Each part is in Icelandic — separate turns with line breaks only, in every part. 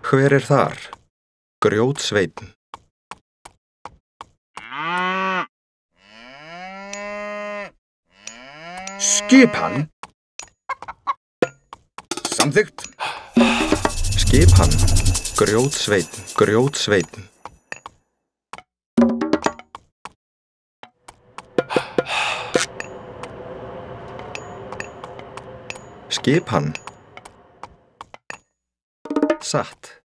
Hver er þar? Grjótsveinn.
Skipan. Samþykkt.
Skipan. Grjótsveinn. Grjótsveinn. Skipan. Satt.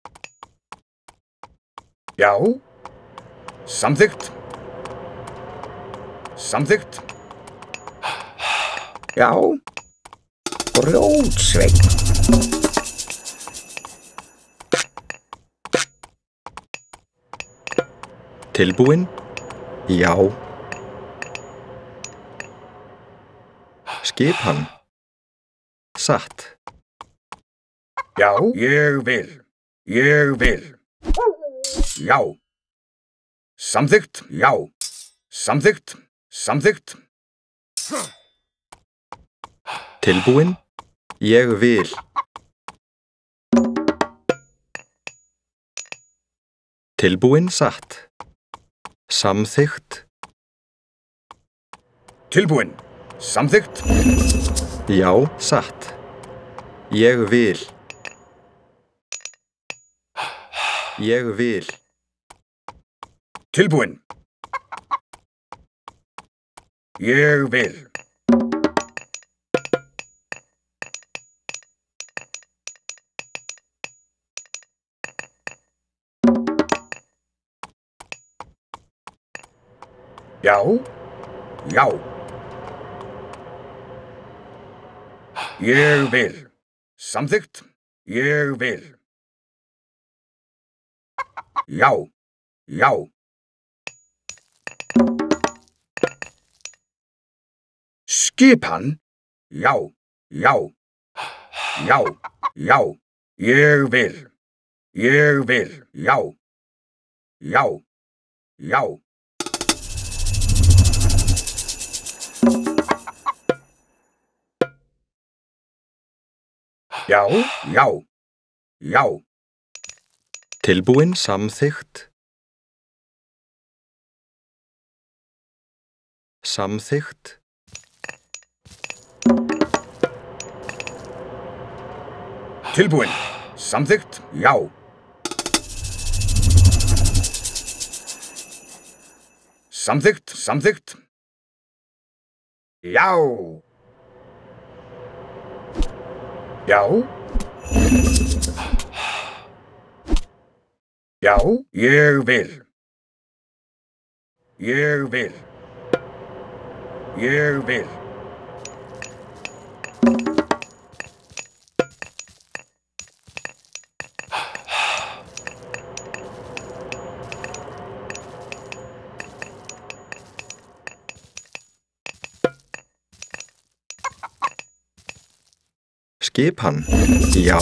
Já. Samþykkt. Samþykkt. Já. Grjótsveinn.
Tilbúin? Já. Skipan. Satt.
Já, ég vil. Ég vil. Já. Samþykkt. Já. Samþykkt. Samþykkt.
Tilbúin? Ég vil. Tilbúin satt. Samþykkt.
Tilbúin. Samþykkt.
Já, satt. Ég vil. Ég vil.
Tilbúin. Ég vil. Já. Já. Ég vil. Samþykkt. Ég vil. Já. Já. Skipan. Já. Já. Já. Já. Ég vil. Ég vil. Já. Já. Já. Já. Já. Já.
Tilbúin samþykkt. Samþykkt.
Tilbúin. Samþykkt. Já. Samþykkt. Samþykkt. Já. Já. Já, ég vil. Ég vil. Ég vil.
Skipan. Já.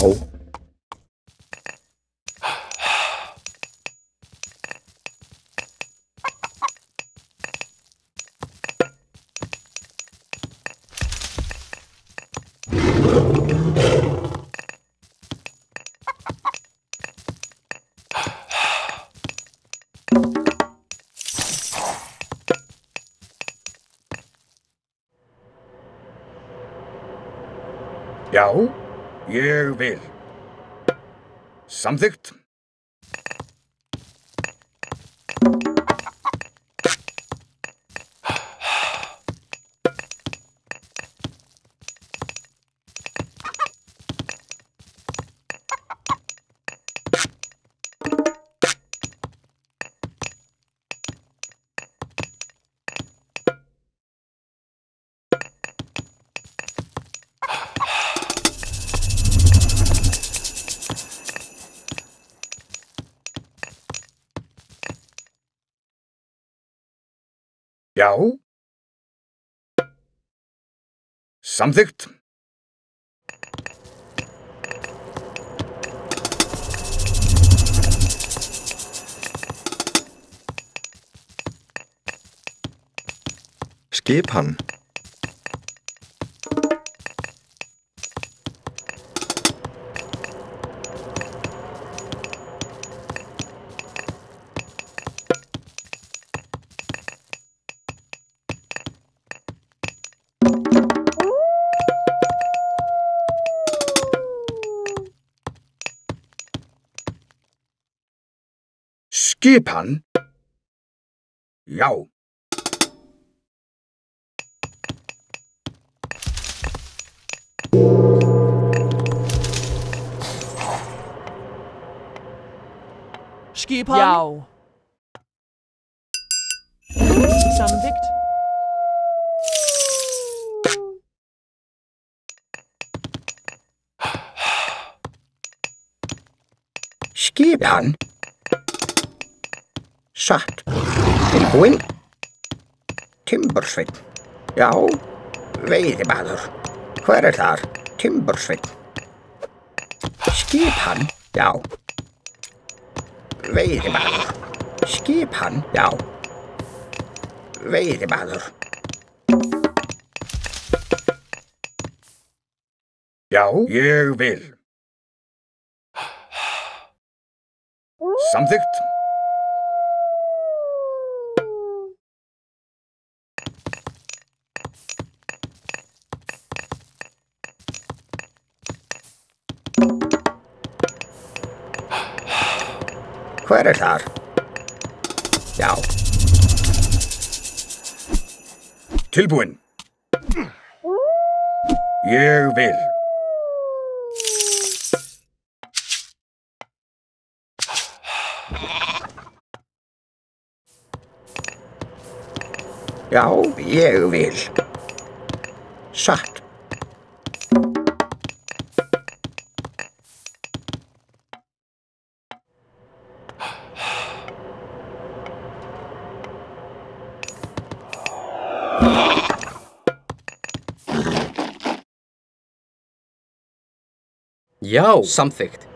Já, ég vil. Samþykkt. Já. Samþykkt.
Skipan.
Skipan. Já.
Skipan.
Já.
Samþykkt.
Skipan. Satt. Tilbúinn. Timbursveinn. Já. Veiðimaður. Hver er þar? Timbursveinn. Skipan. Já. Veiðimaður. Skipan. Já. Veiðimaður. Já, ég vil. Samþykkt. Hver er þar? Já. Tilbúinn. Ég vil. Já, ég vil. Satt.
Já, samþykkt.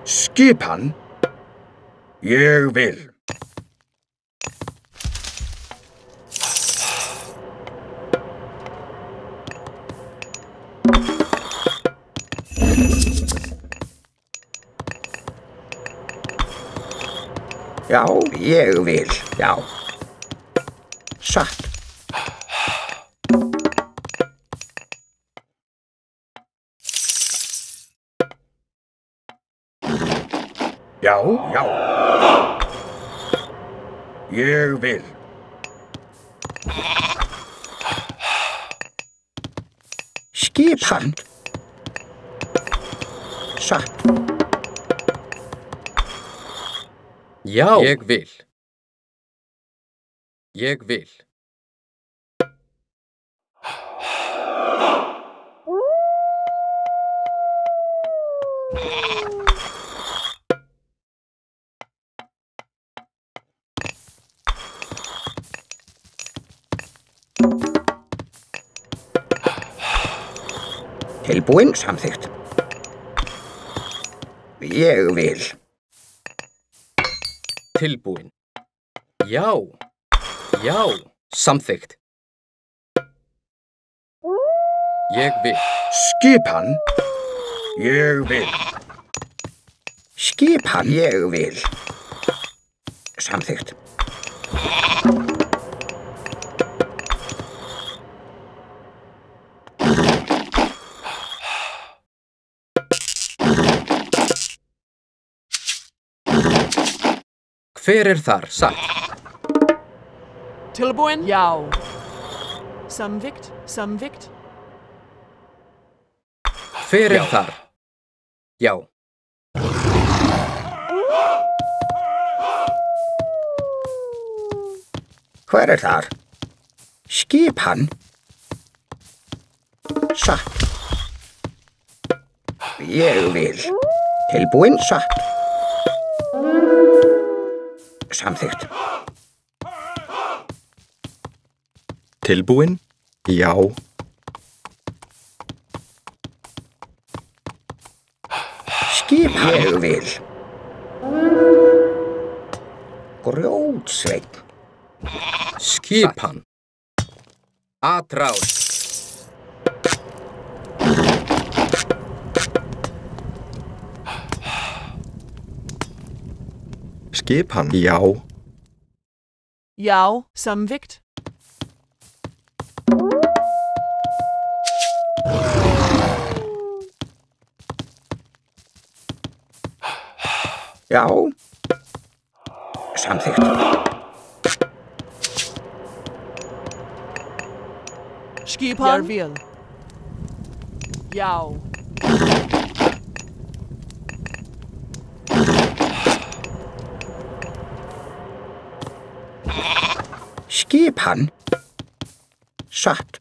Skipan. Ég vil. Já, ég vil. Já. Satt. Já, já. Ég vil. Skipan. Satt.
Já, ég vil. Ég vil.
Tilbúinn, samþykkt. Ég vil.
Tilbúinn. Já. Já, samþykkt. Ég vil.
Skipan. Ég vil. Skipan. Ég vil. Samþykkt.
Hver er þar, satt?
Tilbúinn.
Já.
Samþykkt. Samþykkt.
Hver er þar? Já.
Hver er þar? Skipan. Satt. Ég vil. Tilbúinn, satt. Samþykkt.
Tilbúinn? Já.
Skipan. Ég vil. Grjótsveinn.
Skipan. Atráð.
Skipan? Já.
Já, samþykkt.
Já. Samþykkt.
Skipan. Jeg vil. Já.
Skipan. Satt.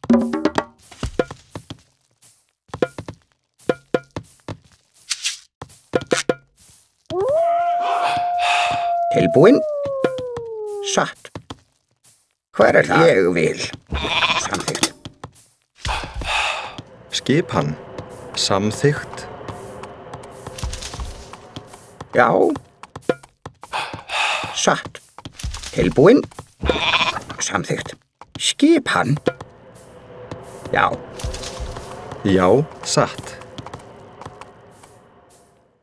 Tilbúin. Satt. Hver það? Ég vil. Samþykkt.
Skipan. Samþykkt.
Já. Satt. Tilbúin. Samþykkt. Skipan. Já.
Já, satt.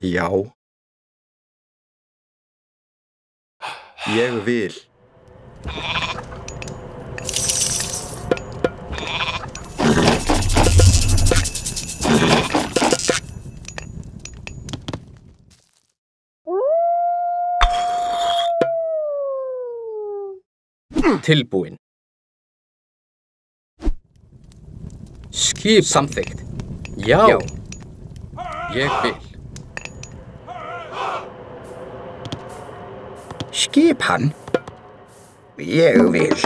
Já. Ég vil.
Tilbúin. Skip. Samþykkt. Já. Já. Ég vil.
Skipan. Ég vil.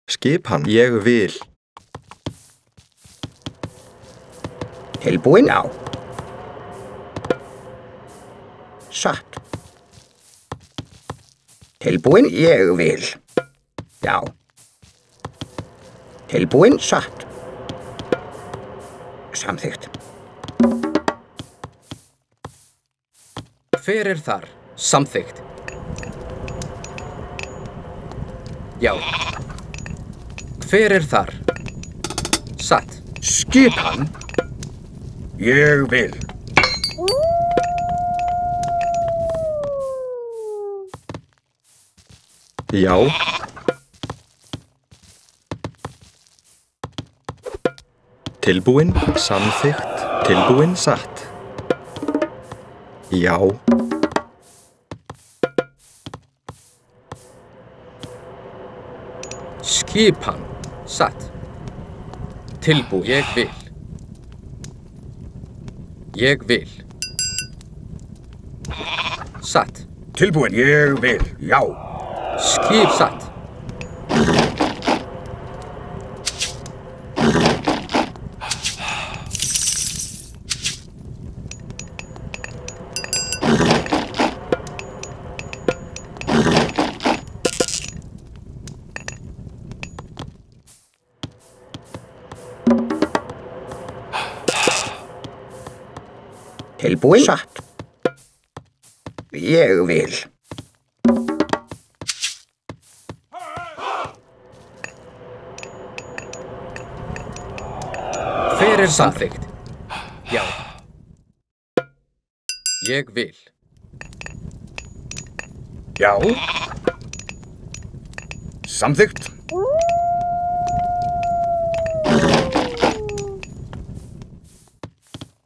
Skipan. Ég vil.
Tilbúin á. Satt. Tilbúin, ég vil. Já. Tilbúin, satt. Samþykkt.
Hver þar? Samþykkt. Já. Hver þar? Satt.
Skipan. Ég vil.
Já. Tilbúin. Samþykkt. Tilbúin. Satt. Já.
Skipan. Satt. Tilbúin. Ég vil. Ég vil. Satt.
Tilbúin, ég vil. Já.
Skip. Satt.
Tilbúin, satt. Ég vil.
Hver samþykkt? Já. Ég vil.
Já. Samþykkt.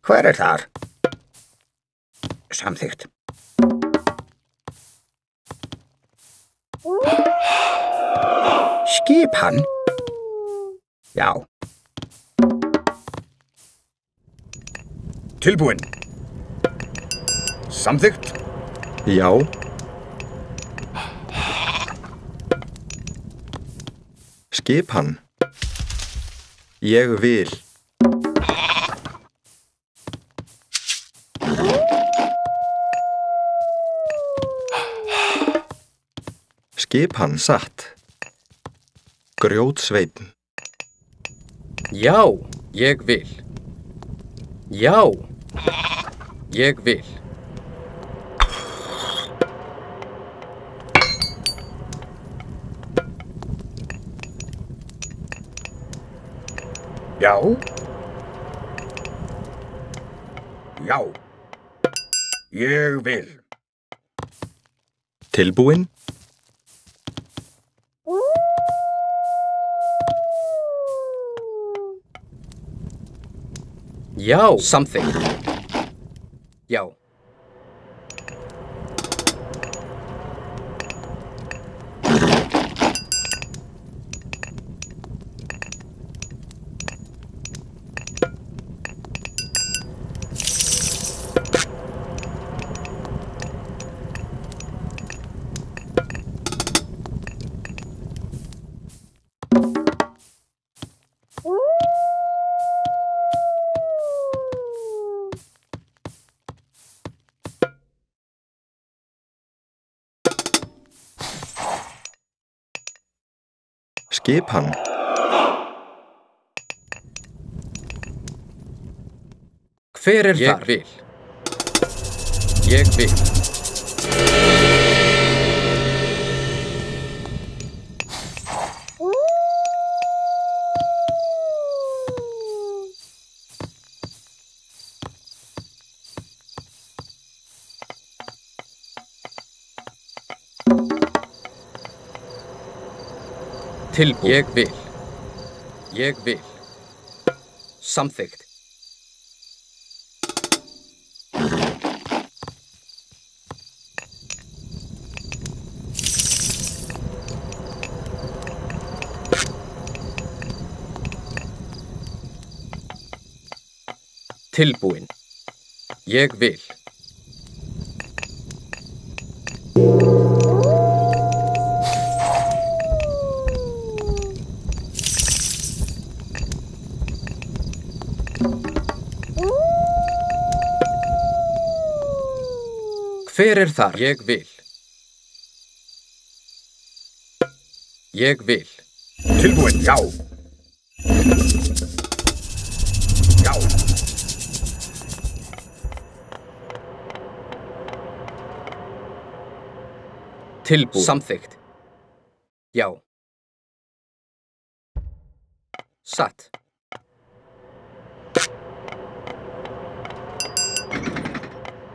Hver þar? Samþykkt. Skipan. Já. Tilbúin. Samþykkt.
Já. Skipan. Ég vil. Skipan. Satt. Grjótsveinn.
Já, ég vil. Já, ég vil.
Já. Já. Ég vil.
Tilbúin.
Já, samþykkt. Já.
Skipan.
Hver er þar? Ég vil. Ég vil. Tilbúin. Ég vil. Ég vil. Samþykkt. Tilbúin. Ég vil. Hver er þar? Ég vil. Ég vil.
Tilbúin, já. Já.
Tilbúin. Samþykkt. Já. Satt.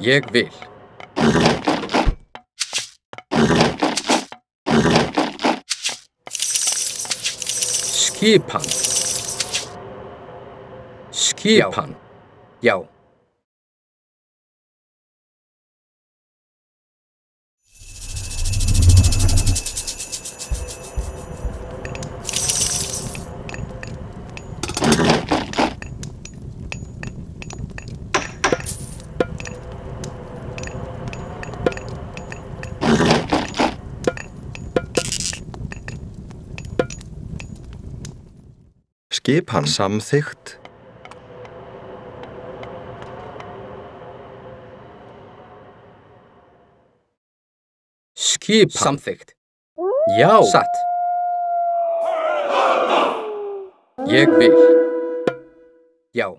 Ég vil. Skipan. Skipan. Já.
Skipan. Samþykkt.
Skipan. Samþykkt. Já. Satt. Ég vil. Já.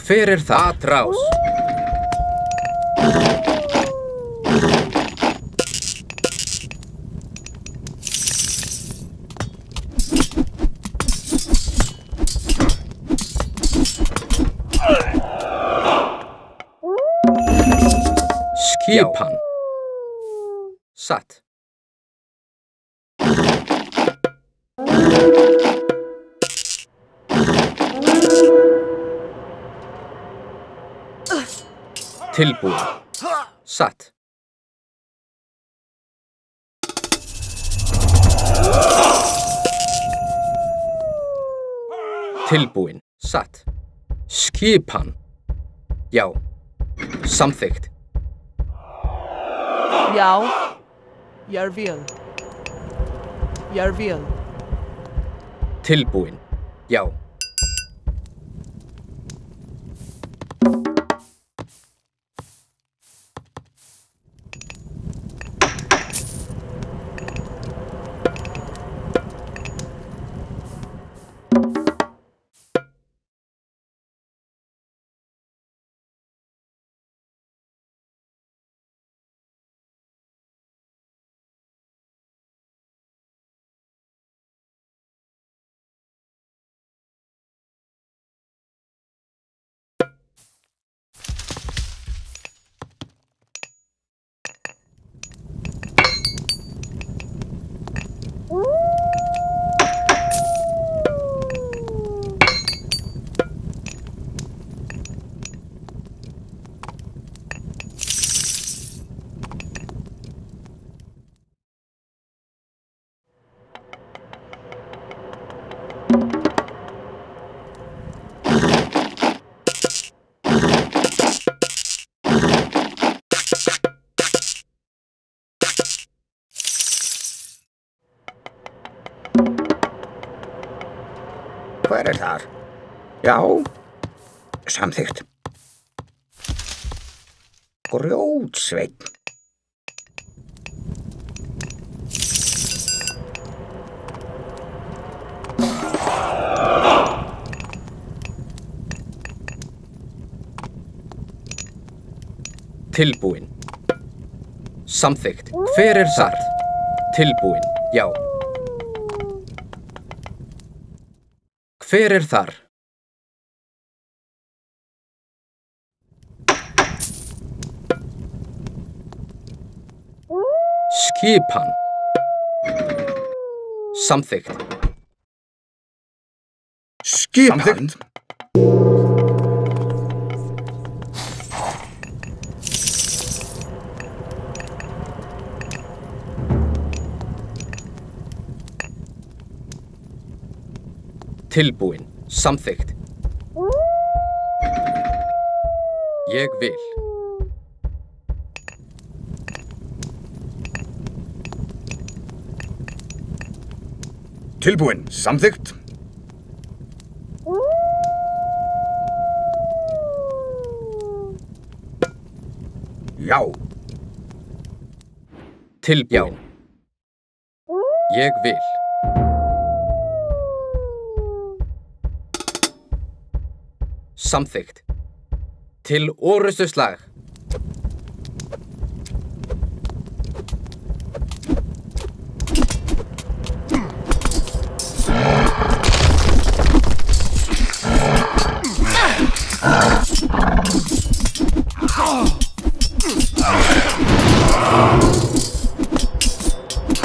Hver er það? Atrás. Skipan. Satt. Tilbúin. Satt. Tilbúin. Satt. Skipan. Já. Samþykkt.
Já. Ég vil. Ég vil.
Tilbúin. Já.
Hver er þar? Já, samþykkt. Grjótsveinn.
Tilbúin. Samþykkt. Hver er þar? Tilbúin. Já. Hver er þar? Skipan. Samþykkt.
Skipan.
Tilbúin. Samþykkt. Ég vil.
Tilbúin. Samþykkt. Já.
Tilbúin. Ég vil. Samþykkt. Til orrustuslag.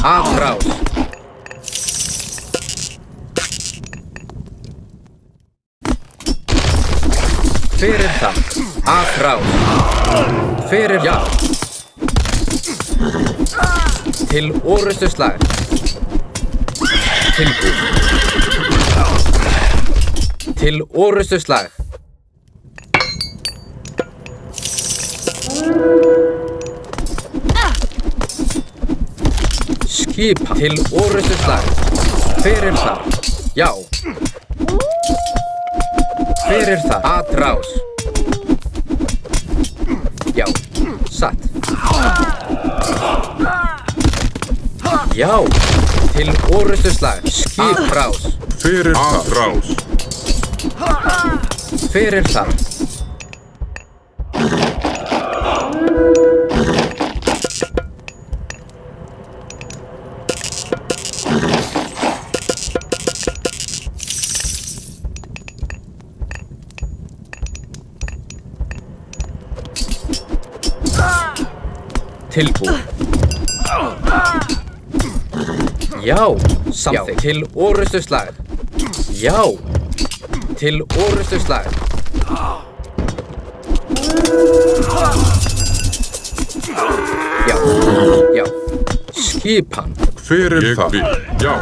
Atrás. Hver er það? Atrás. Hver er það? Til orrustuslag. Tilbúin. Til orrustuslag. Skipan. Til orrustuslag. Hver er það? Já. Hver er það? Atrás. Já. Satt. Já. Til orrustuslag. Skiprás.
Hver er það? Atrás.
Hver er það? Tilbúin. Já, samþykkt. Til orrustuslag. Já. Til orrustuslag. Já. Já. Skipan.
Hver er það? Já.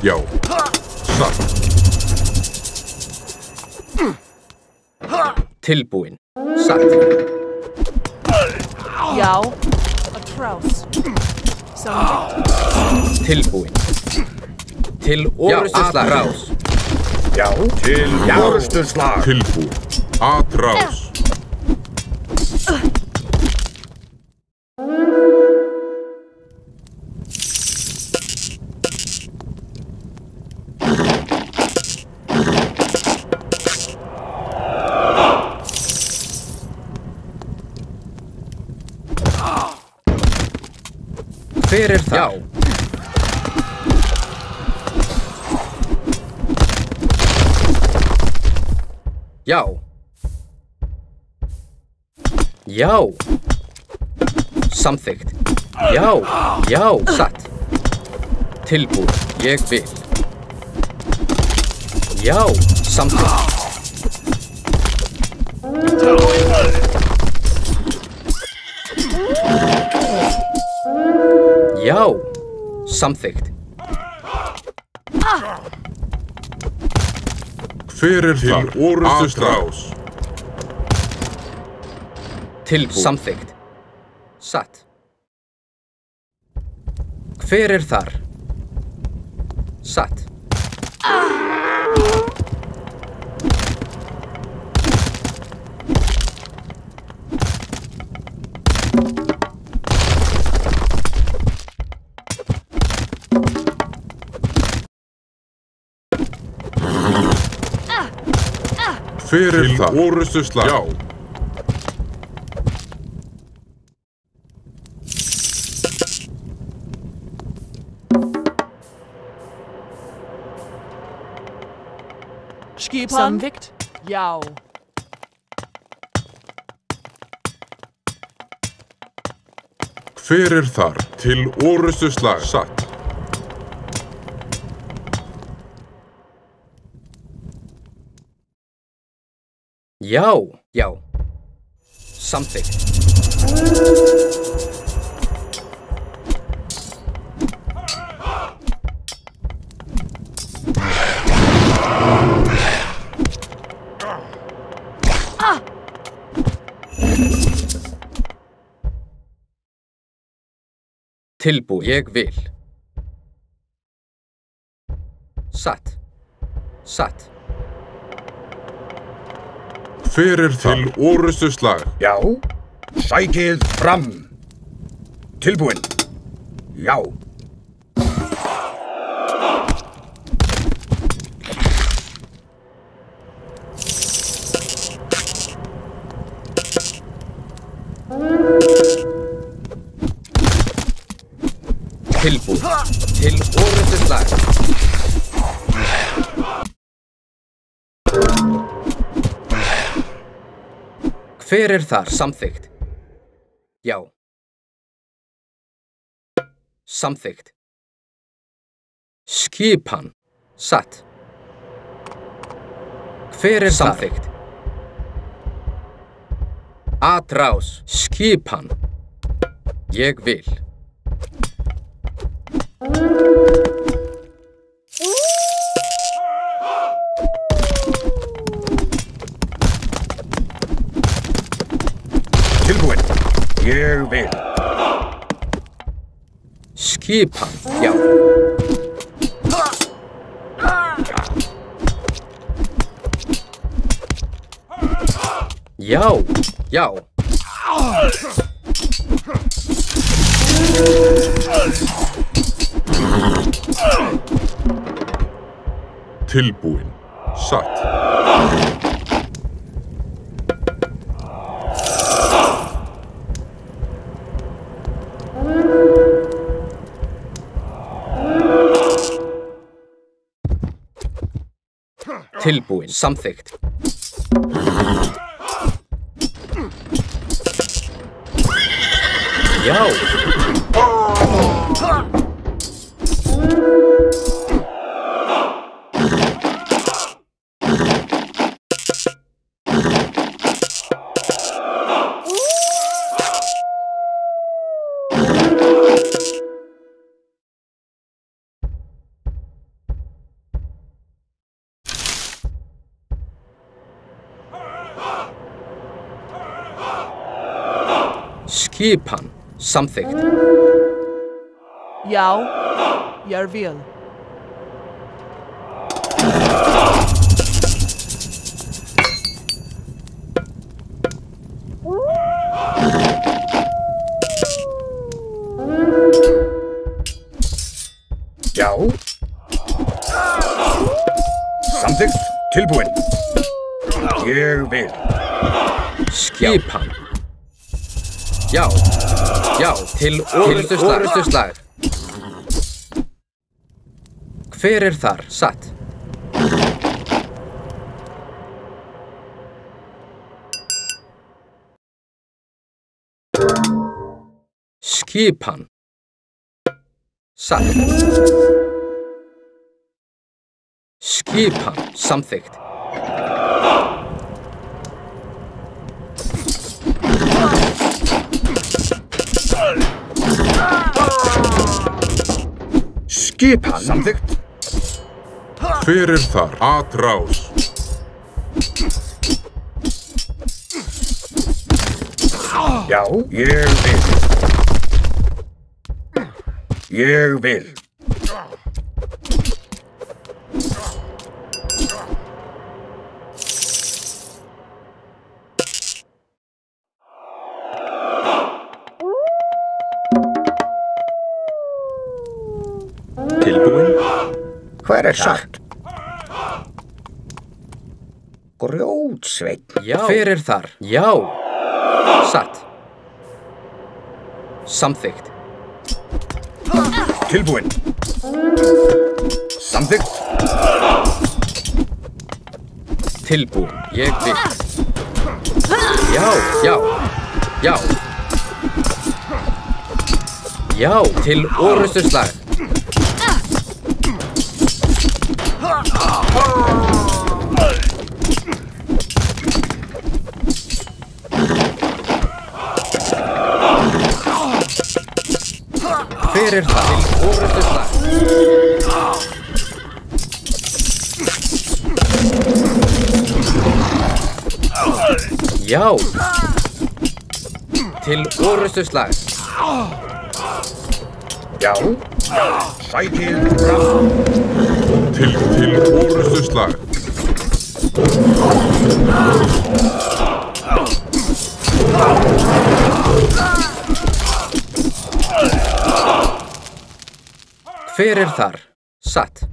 Já. Satt.
Tilbúin. Satt.
Já. Atrás. Samþykkt.
Tilbúin. Til orrustuslag. Atrás.
Já. Til orrustuslag.
Tilbúin. Atrás.
Hver er það? Já. Já. Já. Samþykkt. Já. Já. Satt. Tilbúin. Ég vil. Já. Samþykkt. Já. Samþykkt.
Hver er það? Atrás.
Tilbúin. Samþykkt. Satt. Hver er þar? Satt.
Fyrir þar. Orustu slag. Já.
Skipan. Samþykkt. Já.
Fyrir þar. Til orustu slag. Satt.
Já, já. Samþykkt. Tilbúið. Ég vil. Satt. Satt.
Fyrir þar. Til orustu slag.
Já. Sækið fram. Tilbúin. Já.
Tilbúið. Til orustu slag. Hver þar? Samþykkt. Já. Samþykkt. Skipan. Satt. Hver samþykkt? Atrás. Skipan. Ég vil.
Tilbúin. Ég vil.
Skipan. Já. Já. Já.
Tilbúin. Satt.
Tilbúin. Samþykkt. Já. Skipan. Samþykkt.
Já. Jag vill.
Já. Samþykkt. Tilbúin. Ég vil.
Skipan. Já. Já. Til orustu slag. Hver þar? Satt. Skipan. Satt. Skipan. Samþykkt.
Skipan. Samþykkt.
Hver þar? Atrás.
Já, ég vil. Ég vil.
Tilbúin.
Hver er satt? Grjótsveinn.
Já. Hver er þar? Já. Satt. Samþykkt.
Tilbúin. Samþykkt.
Tilbúin. Ég vil. Já, já, já. Já, til orrustuslag. Hver er það? Til orrustuslag. Já. Til orrustuslag.
Já. Sækið fram.
Til orrustuslag.
Hver er þar? Satt.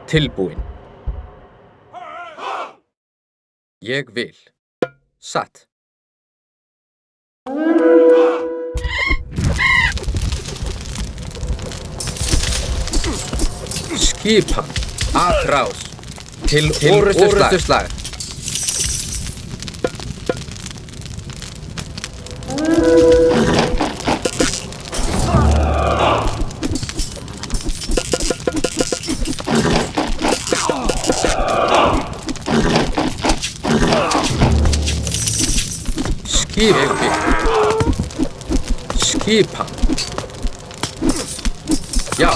Tilbúin. Ég vil. Satt. Skipan. Atrás. Til orrustuslag. Skipan. Já.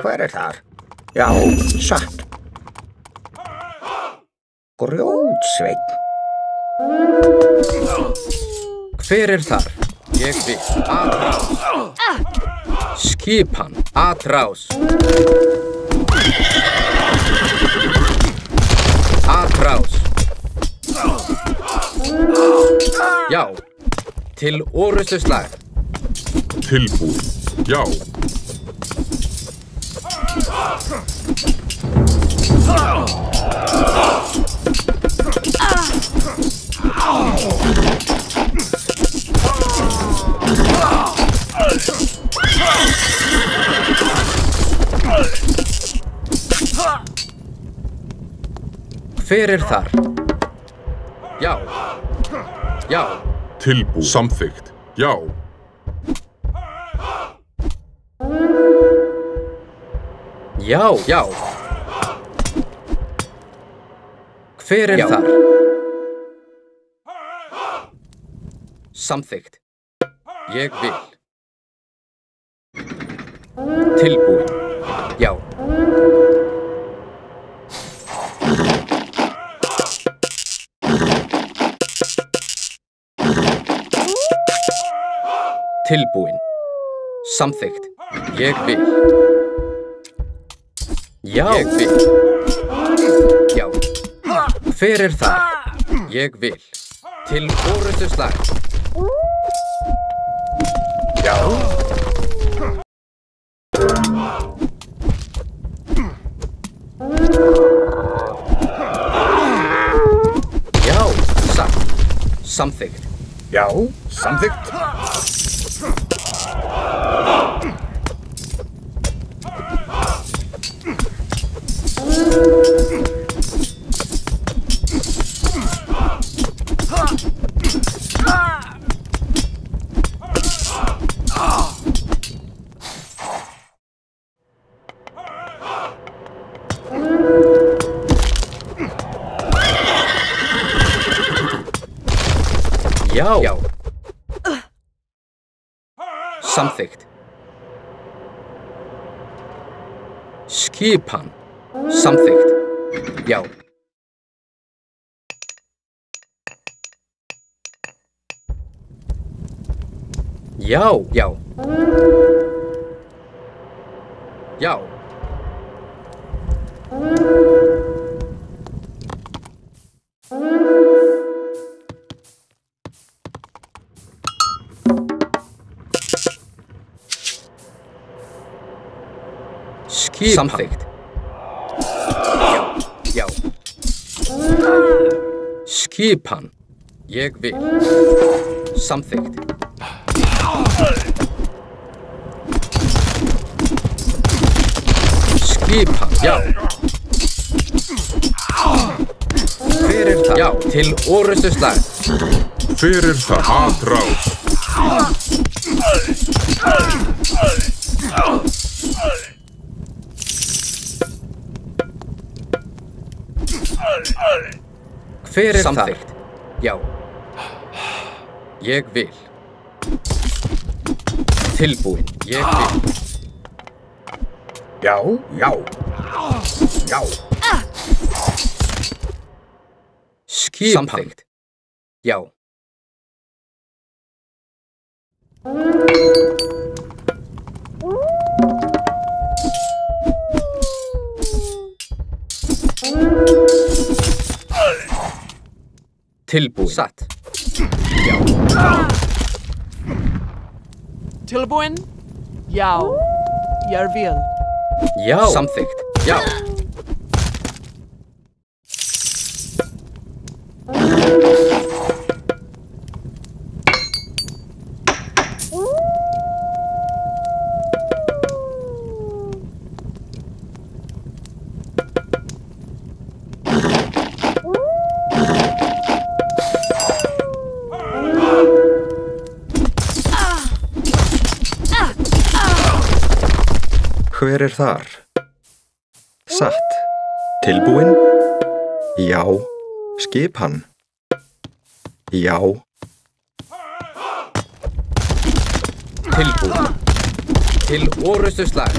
Hver er þar? Já, satt. Grjótsveinn.
Hver er þar? Ég vil. Atrás. Skipan. Atrás. Atrás. Já. Til orrustuslag.
Tilbúin. Já.
Hver er þar? Já. Já.
Tilbúin. Samþykkt. Já.
Já. Já. Hver er þar? Samþykkt. Ég vil. Tilbúin. Já. Tilbúin. Samþykkt. Ég vil. Já. Ég vil. Já. Hver er það? Ég vil. Til orrustuslag.
Já.
Já, satt. Samþykkt.
Já, samþykkt.
Já. Já. Samþykkt. Skipan. Samþykkt. Já. Já, já. Já. Skipan. Samþykkt. Já, já. Skipan. Ég vil. Samþykkt. Skipan. Já. Hver það? Já, til orrustuslag.
Hver það? Atráð.
Hver samþykkt? Já. Ég vil. Tilbúin. Ég vil.
Já, já. Já.
Skipan. Samþykkt. Já. Tilbúin. Satt. Já.
Tilbúin? Já. Ég vil.
Já. Samþykkt. Já.
Hver þar? Satt. Tilbúin? Já. Skipan. Já.
Tilbúin. Til orrustuslag.